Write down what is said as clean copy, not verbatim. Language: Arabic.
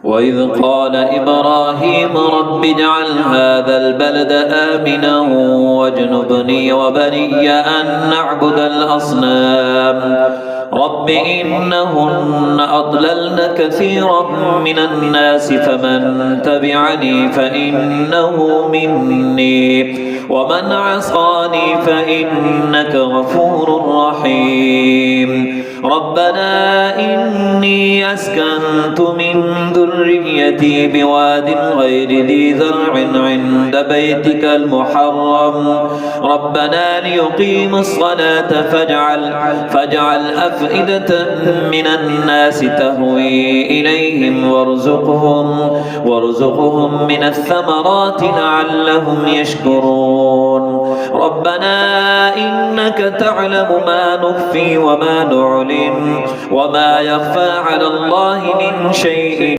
وإذ قال إبراهيم رب اجعل هذا البلد آمنا واجنبني وبني أن نعبد الأصنام رب إنهن أضللن كثيرا من الناس فمن تبعني فإنه مني ومن عصاني فإنك غفور رحيم ربنا إني أسكنت من ذريتي بواد غير ذي زرع عند بيتك المحرم ربنا ليقيموا الصلاة فاجعل أفئدة من الناس تهوي إليهم وارزقهم من الثمرات لعلهم يشكرون ربنا إنك تعلم ما نخفي وما نعلن وما يخفى على الله من شيء